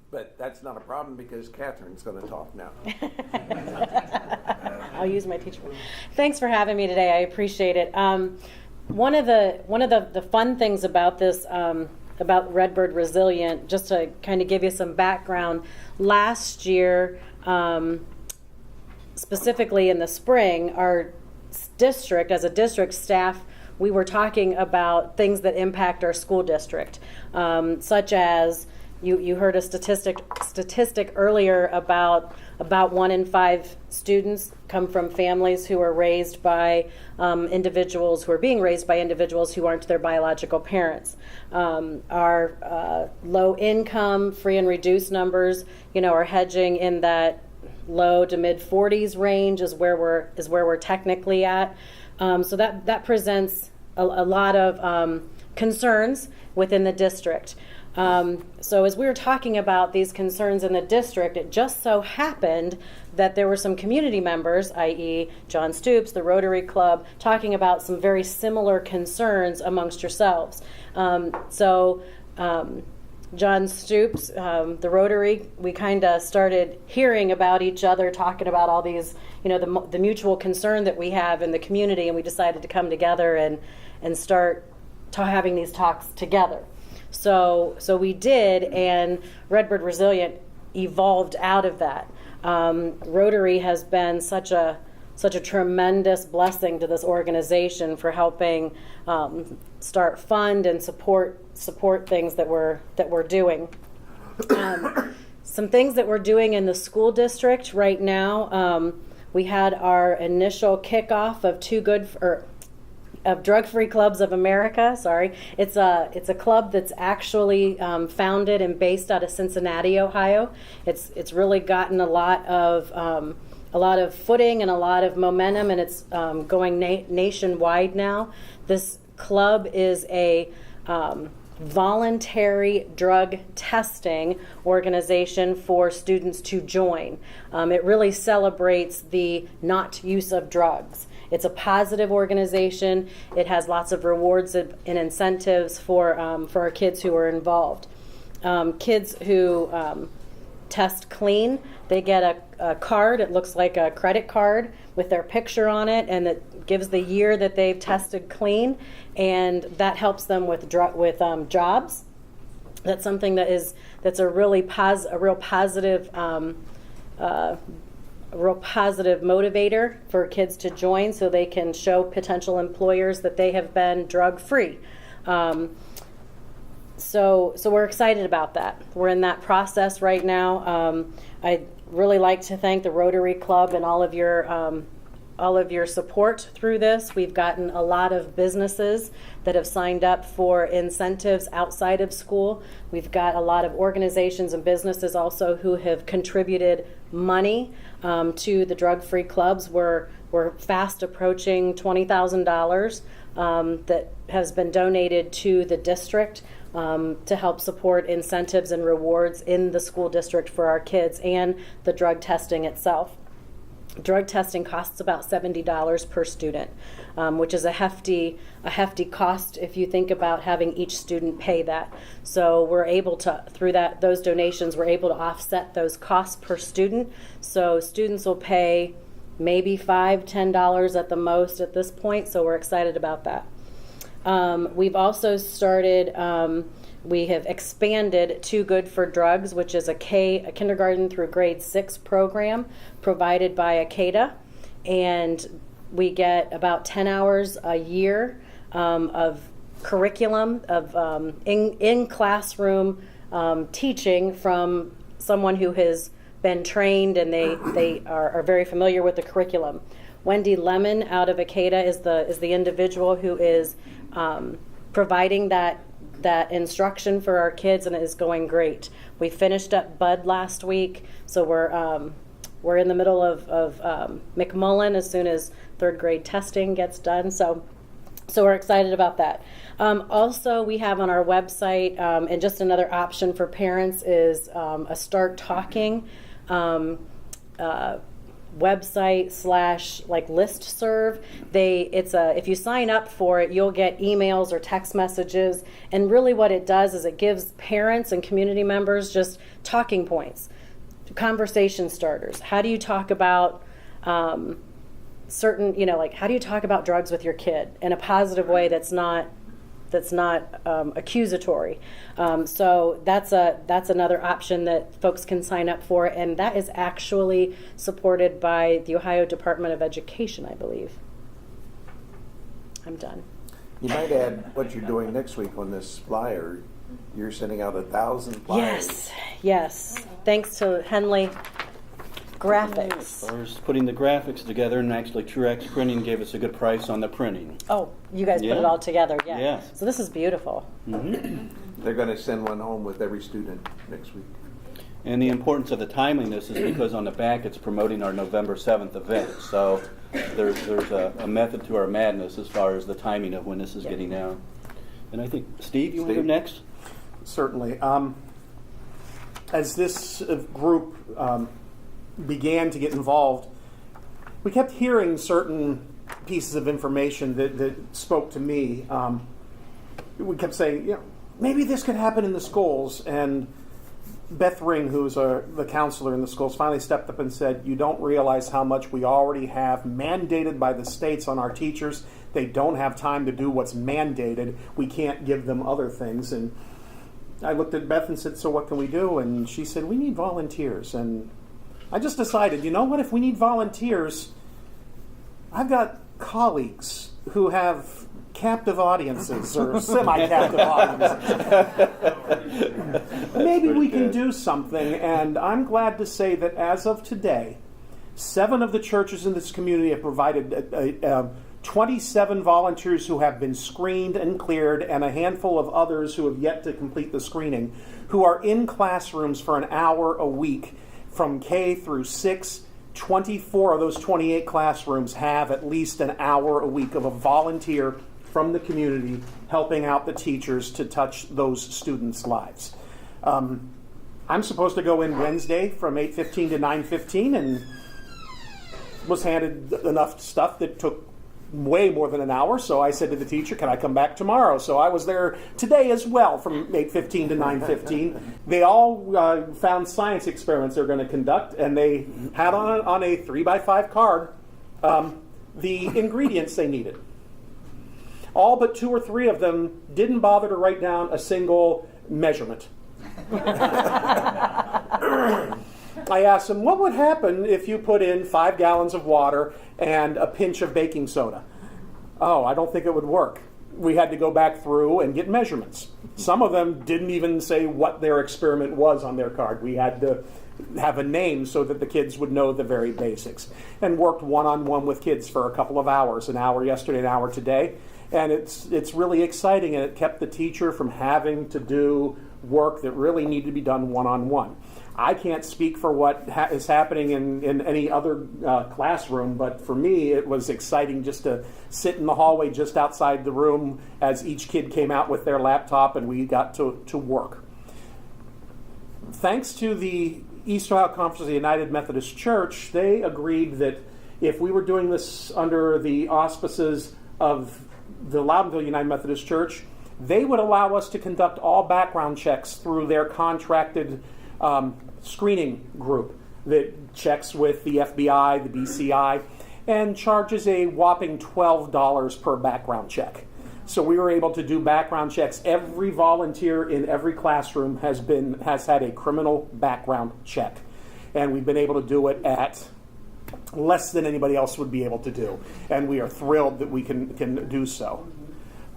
But that's not a problem because Catherine's going to talk now. I'll use my teacher. Thanks for having me today. I appreciate it. One of the fun things about this, about Redbird Resilient, just to kind of give you some background, last year, specifically in the spring, our district, as a district staff, we were talking about things that impact our school district, such as you heard a statistic earlier about 1 in 5 students come from families who are raised by individuals who are being raised by individuals who aren't their biological parents. Our low income, free and reduced numbers, are hedging in that low to mid 40s range is where we're technically at. So that presents a lot of concerns within the district. So as we were talking about these concerns in the district, it just so happened that there were some community members, i.e. John Stoops, the Rotary Club, talking about some very similar concerns amongst yourselves. John Stoops, the Rotary, we kind of started hearing about each other, talking about all these, the mutual concern that we have in the community, and we decided to come together and start having these talks together. So we did, and Redbird Resilient evolved out of that. Rotary has been such a tremendous blessing to this organization for helping start, fund, and support things that we're doing. Some things that we're doing in the school district right now. We had our initial kickoff of Drug-Free Clubs of America. Sorry, it's a club that's actually founded and based out of Cincinnati, Ohio. It's really gotten a lot of footing and a lot of momentum, and it's going nationwide now. This club is a voluntary drug testing organization for students to join. It really celebrates the not use of drugs. It's a positive organization. It has lots of rewards and incentives for our kids who are involved. Kids who test clean, they get a card. It looks like a credit card with their picture on it, and it gives the year that they've tested clean, and that helps them with jobs. That's something that's a real positive motivator for kids to join, so they can show potential employers that they have been drug-free. So we're excited about that. We're in that process right now. I'd really like to thank the Rotary Club and all of your support through this. We've gotten a lot of businesses that have signed up for incentives outside of school. We've got a lot of organizations and businesses also who have contributed money to the drug-free clubs. We're fast approaching $20,000 that has been donated to the district to help support incentives and rewards in the school district for our kids and the drug testing itself. Drug testing costs about $70 per student, which is a hefty cost if you think about having each student pay that. So we're able to, through those donations, we're able to offset those costs per student. So students will pay maybe $5, $10 at the most at this point. So we're excited about that. We've also started. We have expanded Too Good for Drugs, which is a kindergarten through grade 6 program provided by ACADA, and we get about 10 hours a year of curriculum, of in classroom teaching from someone who has been trained, and they are very familiar with the curriculum. Wendy Lemon out of ACADA is the individual who is providing that instruction for our kids, and it is going great. We finished up Bud last week, so we're in the middle of McMullen as soon as 3rd grade testing gets done. So we're excited about that. Also, we have on our website, and just another option for parents is a Start Talking website / like list serve. If you sign up for it, you'll get emails or text messages, and really what it does is it gives parents and community members just talking points, conversation starters. How do you talk about certain, like how do you talk about drugs with your kid in a positive way that's not accusatory. So that's another option that folks can sign up for, and that is actually supported by the Ohio Department of Education, I believe. I'm done. You might add what you're doing next week on this flyer. You're sending out 1,000 flyers. Yes. Thanks to Henley Graphics. As far as putting the graphics together, and actually Truex Printing gave us a good price on the printing. Oh, you guys put Yeah. it all together, yeah. Yes. So this is beautiful. They're going to send one home with every student next week. And the importance of the timeliness is because on the back it's promoting our November 7th event. So there's a method to our madness as far as the timing of when this is getting out. And I think, Steve, you want to go next? Certainly. As this group began to get involved, we kept hearing certain pieces of information that spoke to me. We kept saying, maybe this could happen in the schools. And Beth Ring, who's the counselor in the schools, finally stepped up and said, you don't realize how much we already have mandated by the states on our teachers. They don't have time to do what's mandated. We can't give them other things. And I looked at Beth and said, so what can we do? And she said, we need volunteers. And I just decided, you know what, if we need volunteers, I've got colleagues who have captive audiences or semi-captive audiences. Maybe we can do something, and I'm glad to say that as of today, 7 of the churches in this community have provided 27 volunteers who have been screened and cleared, and a handful of others who have yet to complete the screening, who are in classrooms for an hour a week from K through 6. 24 of those 28 classrooms have at least an hour a week of a volunteer from the community helping out the teachers to touch those students' lives. I'm supposed to go in Wednesday from 8:15 to 9:15 and was handed enough stuff that took way more than an hour, so I said to the teacher, can I come back tomorrow? So I was there today as well from 8:15 to 9:15. They all found science experiments they're going to conduct, and they had on a 3x5 card the ingredients they needed. All but 2 or 3 of them didn't bother to write down a single measurement. I asked them, what would happen if you put in 5 gallons of water and a pinch of baking soda? Oh, I don't think it would work. We had to go back through and get measurements. Some of them didn't even say what their experiment was on their card. We had to have a name so that the kids would know the very basics. And worked one-on-one with kids for a couple of hours, an hour yesterday, an hour today. And it's really exciting, and it kept the teacher from having to do work that really needed to be done one-on-one. I can't speak for what is happening in any other classroom, but for me it was exciting just to sit in the hallway just outside the room as each kid came out with their laptop and we got to work. Thanks to the East Ohio Conference of the United Methodist Church, they agreed that if we were doing this under the auspices of the Loudonville United Methodist Church, they would allow us to conduct all background checks through their contracted screening group that checks with the FBI, the BCI, and charges a whopping $12 per background check. So we were able to do background checks. Every volunteer in every classroom has had a criminal background check, and we've been able to do it at less than anybody else would be able to do, and we are thrilled that we can do so.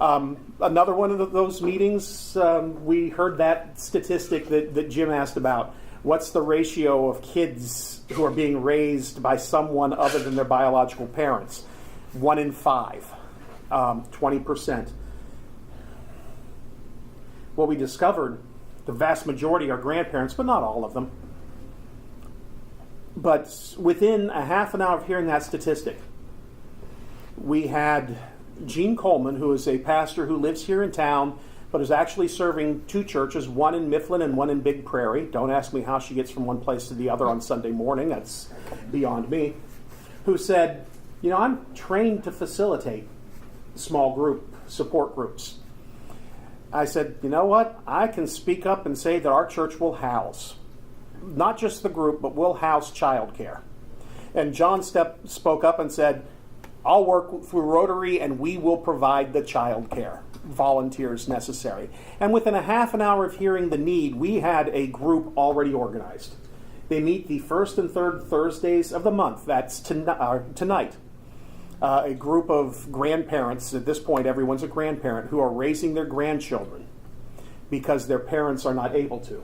Another one of those meetings, we heard that statistic that Jim asked about. What's the ratio of kids who are being raised by someone other than their biological parents? 1 in 5, 20%. What we discovered, the vast majority are grandparents, but not all of them. But within a half an hour of hearing that statistic, we had Gene Coleman, who is a pastor who lives here in town, but is actually serving 2 churches, one in Mifflin and one in Big Prairie. Don't ask me how she gets from one place to the other on Sunday morning. That's beyond me. Who said, I'm trained to facilitate small group support groups. I said, you know what? I can speak up and say that our church will house, not just the group, but will house childcare. And John spoke up and said, I'll work through Rotary and we will provide the childcare volunteers necessary. And within a half an hour of hearing the need, we had a group already organized. They meet the first and third Thursdays of the month. That's tonight. A group of grandparents, at this point everyone's a grandparent, who are raising their grandchildren because their parents are not able to.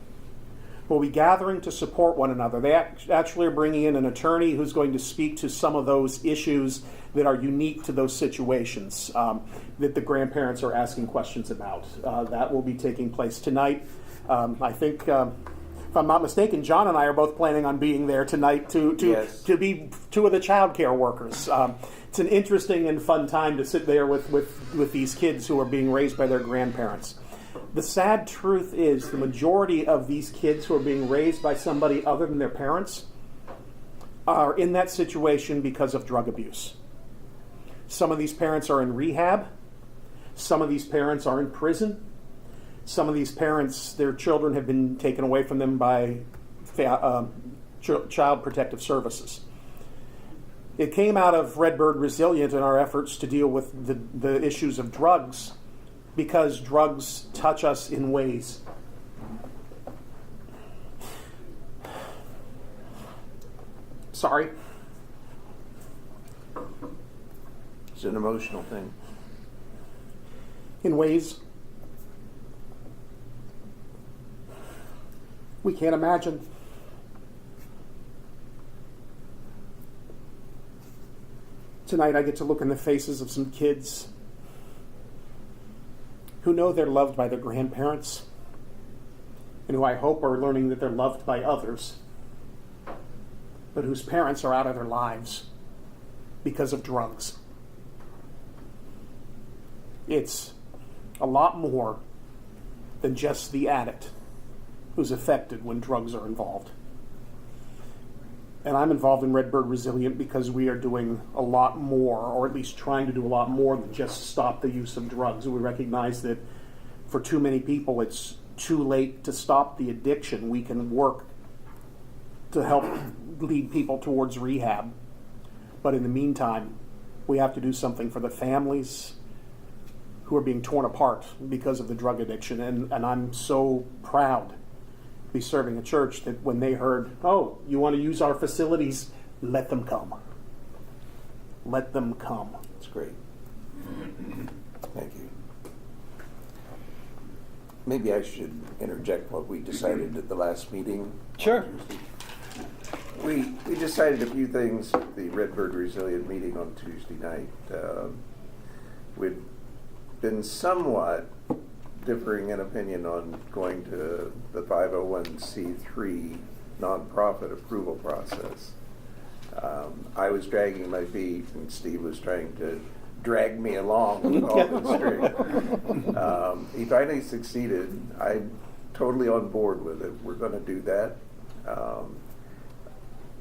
We'll be gathering to support one another. They actually are bringing in an attorney who's going to speak to some of those issues that are unique to those situations that the grandparents are asking questions about. That will be taking place tonight. I think, if I'm not mistaken, John and I are both planning on being there tonight to be 2 of the child care workers. It's an interesting and fun time to sit there with these kids who are being raised by their grandparents. The sad truth is the majority of these kids who are being raised by somebody other than their parents are in that situation because of drug abuse. Some of these parents are in rehab. Some of these parents are in prison. Some of these parents, their children have been taken away from them by Child Protective Services. It came out of Redbird Resilient in our efforts to deal with the issues of drugs, because drugs touch us in ways. Sorry. It's an emotional thing. In ways we can't imagine. Tonight I get to look in the faces of some kids who know they're loved by their grandparents and who I hope are learning that they're loved by others, but whose parents are out of their lives because of drugs. It's a lot more than just the addict who's affected when drugs are involved. And I'm involved in Redbird Resilient because we are doing a lot more, or at least trying to do a lot more than just stop the use of drugs. We recognize that for too many people, it's too late to stop the addiction. We can work to help lead people towards rehab. But in the meantime, we have to do something for the families who are being torn apart because of the drug addiction. And I'm so proud to be serving a church that when they heard, oh, you want to use our facilities, let them come. Let them come. That's great. Thank you. Maybe I should interject what we decided at the last meeting. Sure. We decided a few things at the Redbird Resilient meeting on Tuesday night. We'd been somewhat differing in opinion on going to the 501c3 nonprofit approval process. I was dragging my feet, and Steve was trying to drag me along with all the string. He finally succeeded. I'm totally on board with it. We're going to do that.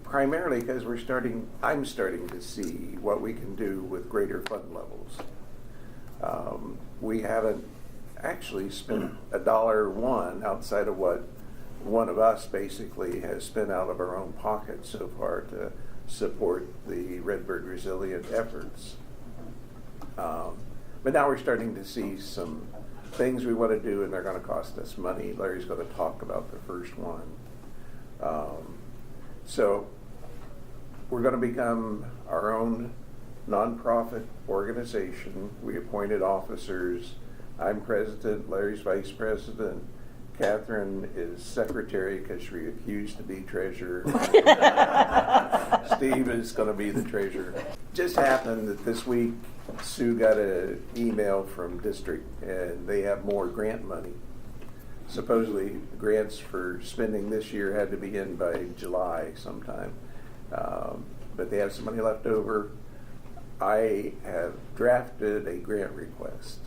Primarily because I'm starting to see what we can do with greater fund levels. We haven't actually spent $1 outside of what one of us basically has spent out of our own pocket so far to support the Redbird Resilient efforts. But now we're starting to see some things we want to do, and they're going to cost us money. Larry's going to talk about the first one. So we're going to become our own nonprofit organization. We appointed officers. I'm president, Larry's vice president. Catherine is secretary because she refused to be treasurer. Steve is going to be the treasurer. Just happened that this week Sue got an email from district, and they have more grant money. Supposedly grants for spending this year had to begin by July sometime, but they have some money left over. I have drafted a grant request.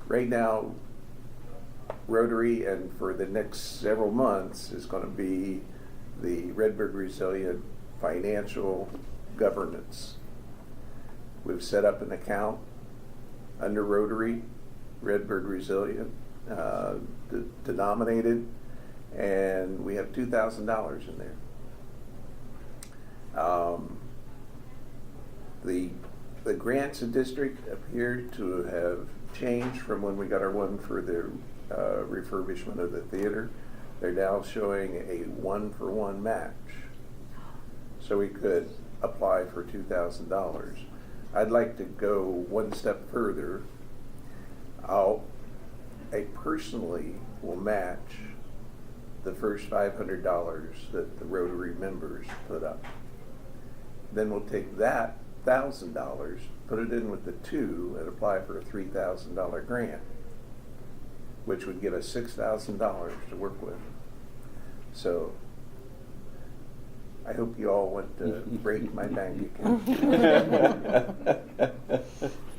Right now, Rotary, and for the next several months, is going to be the Redbird Resilient Financial Governance. We've set up an account under Rotary, Redbird Resilient, denominated, and we have $2,000 in there. The grants in district appear to have changed from when we got our one for the refurbishment of the theater. They're now showing a 1-for-1 match. So we could apply for $2,000. I'd like to go one step further. I personally will match the first $500 that the Rotary members put up. Then we'll take that $1,000, put it in with the two, and apply for a $3,000 grant, which would give us $6,000 to work with. So I hope you all want to break my bank account.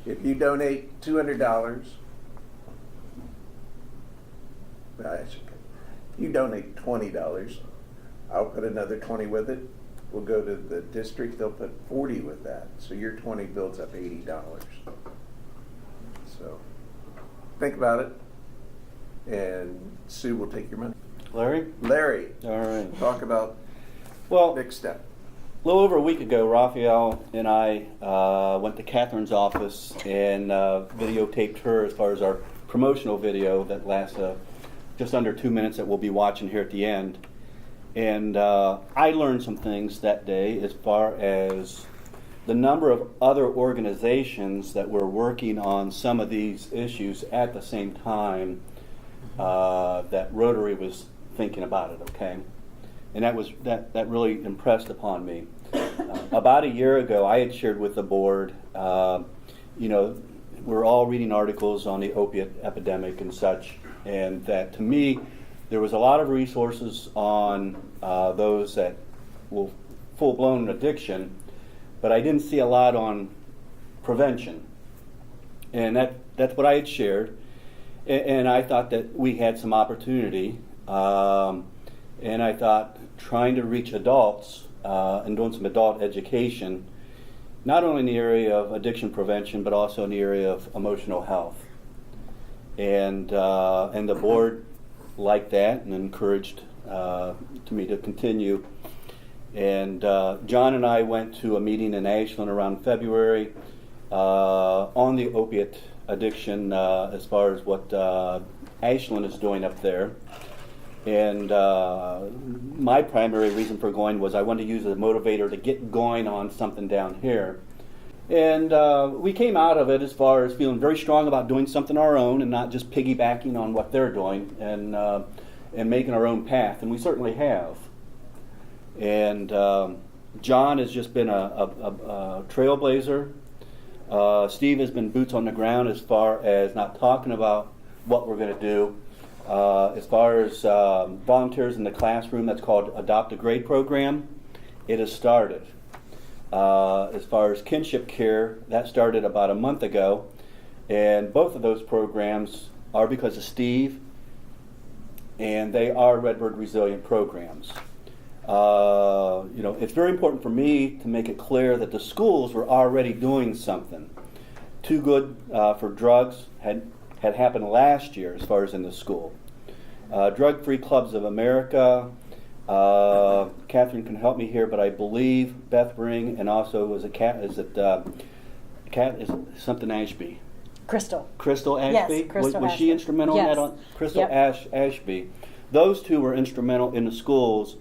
If you donate $200, if you donate $20, I'll put another 20 with it. We'll go to the district, they'll put 40 with that. So your 20 builds up $80. So think about it, and Sue will take your money. Larry, All right. talk about Well, next step. a little over a week ago, Raphael and I went to Catherine's office and videotaped her as far as our promotional video that lasts just under 2 minutes that we'll be watching here at the end. And I learned some things that day as far as the number of other organizations that were working on some of these issues at the same time that Rotary was thinking about it, okay? And that really impressed upon me. About a year ago, I had shared with the board, we're all reading articles on the opiate epidemic and such, and that to me, there was a lot of resources on those that will full-blown addiction, but I didn't see a lot on prevention. And that's what I had shared. And I thought that we had some opportunity. And I thought trying to reach adults and doing some adult education, not only in the area of addiction prevention, but also in the area of emotional health. And the board liked that and encouraged me to continue. And John and I went to a meeting in Ashland around February on the opiate addiction as far as what Ashland is doing up there. And my primary reason for going was I wanted to use a motivator to get going on something down here. And we came out of it as far as feeling very strong about doing something our own and not just piggybacking on what they're doing and making our own path. And we certainly have. And John has just been a trailblazer. Steve has been boots on the ground as far as not talking about what we're going to do. As far as volunteers in the classroom, that's called Adopt a Grade program. It has started. As far as kinship care, that started about a month ago. And both of those programs are because of Steve, and they are Redbird Resilient programs. It's very important for me to make it clear that the schools were already doing something. Too Good for Drugs had happened last year as far as in the school. Drug-Free Clubs of America, Catherine can help me here, but I believe Beth Ring, and also is something Ashby? Crystal Ashby? Yes, Crystal was Ashby. she instrumental in that? Crystal Yep. Ashby. Those two were instrumental in the schools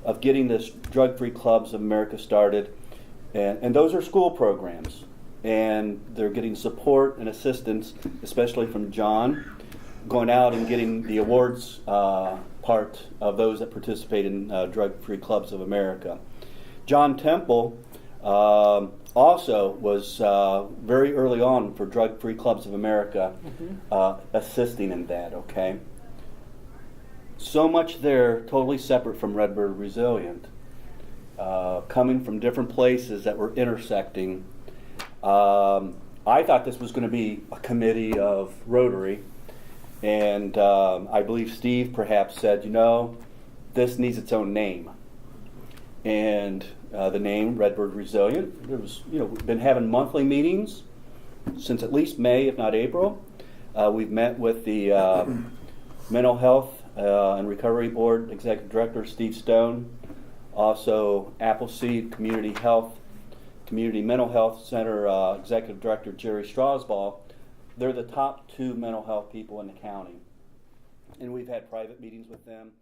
of getting this Drug-Free Clubs of America started. And those are school programs. And they're getting support and assistance, especially from John, going out and getting the awards part of those that participate in Drug-Free Clubs of America. John Temple also was very early on for Drug-Free Clubs of America, assisting in that, okay? So much there, totally separate from Redbird Resilient, coming from different places that were intersecting. I thought this was going to be a committee of Rotary, And I believe Steve perhaps said, this needs its own name. And the name Redbird Resilient, we've been having monthly meetings since at least May, if not April. We've met with the Mental Health and Recovery Board Executive Director Steve Stone, also Appleseed Community Mental Health Center Executive Director Jerry Strasbaugh. They're the top 2 mental health people in the county. And we've had private meetings with them.